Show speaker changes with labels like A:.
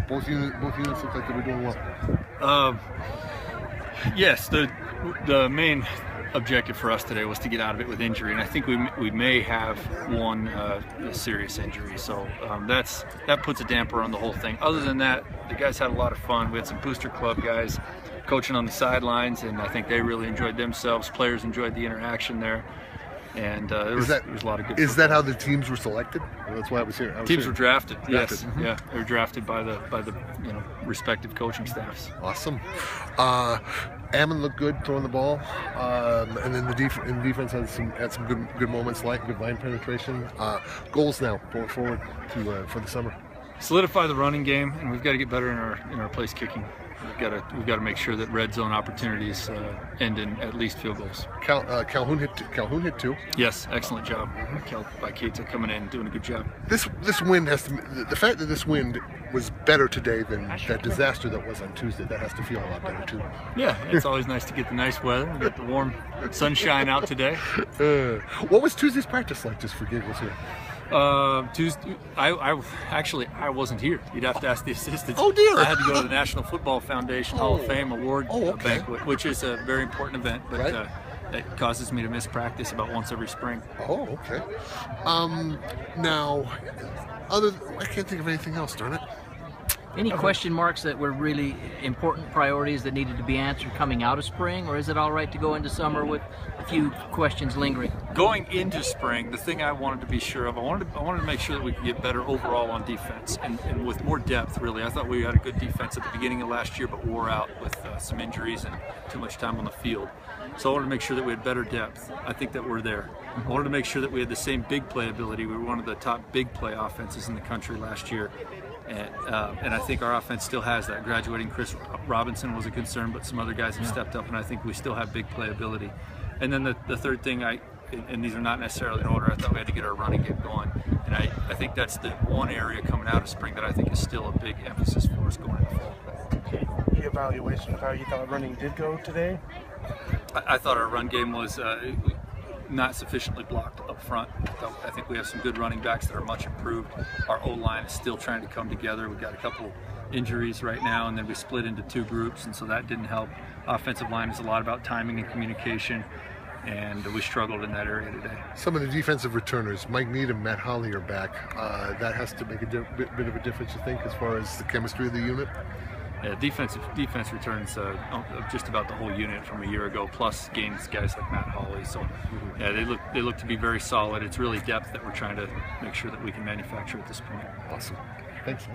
A: both units look like they were doing well.
B: Yes, the main objective for us today was to get out of it with injury, and I think we may have one serious injury, so that puts a damper on the whole thing. Other than that, the guys had a lot of fun. We had some booster club guys coaching on the sidelines, and I think they really enjoyed themselves. Players enjoyed the interaction there, and there was a lot of good.
A: Is that how the teams were selected? Well, that's why I was here.
B: Teams were drafted. Yes, yeah, they were drafted by the respective coaching staffs.
A: Awesome. Ammon looked good throwing the ball, and then the defense had some good moments, like good line penetration. Goals now going forward for the summer.
B: Solidify the running game, and we've got to get better in our place kicking. We've got to make sure that red zone opportunities end in at least field goals.
A: Calhoun hit two.
B: Yes, excellent job by Keita coming in and doing a good job.
A: This wind has to. The fact that this wind was better today than that disaster that was on Tuesday, that has to feel a lot better too.
B: Yeah, it's always nice to get the nice weather and get the warm sunshine out today.
A: What was Tuesday's practice like, just for giggles here?
B: Tuesday, I wasn't here. You'd have to ask the assistants.
A: Oh dear!
B: I had to go to the National Football Foundation Hall of Fame award banquet, which is a very important event, but it causes me to miss practice about once every spring.
A: Oh, okay. Now, I can't think of anything else, darn it.
C: Any question marks that were really important priorities that needed to be answered coming out of spring, or is it all right to go into summer with a few questions lingering?
B: Going into spring, the thing I wanted to be sure of, I wanted to make sure that we could get better overall on defense and with more depth, really. I thought we had a good defense at the beginning of last year, but wore out with some injuries and too much time on the field. So I wanted to make sure that we had better depth. I think that we're there. I wanted to make sure that we had the same big play ability. We were one of the top big play offenses in the country last year. And I think our offense still has that. Graduating Chris Robinson was a concern, but some other guys have stepped up, and I think we still have big playability. And then the third thing, and these are not necessarily in order, I thought we had to get our running game going. And I think that's the one area coming out of spring that I think is still a big emphasis for us going into fall.
D: The evaluation of how you thought running did go today?
B: I thought our run game was not sufficiently blocked up front. I think we have some good running backs that are much improved. Our O-line is still trying to come together. We've got a couple injuries right now, and then we split into two groups, and so that didn't help. Offensive line is a lot about timing and communication, and we struggled in that area today. Some
A: of the defensive returners, Mike Needham, Matt Holly, are back. That has to make a bit of a difference, you think, as far as the chemistry of the unit?
B: Yeah, defense returns just about the whole unit from a year ago, plus gains guys like Matt Hawley. So yeah, they look to be very solid. It's really depth that we're trying to make sure that we can manufacture at this point.
A: Awesome. Thanks.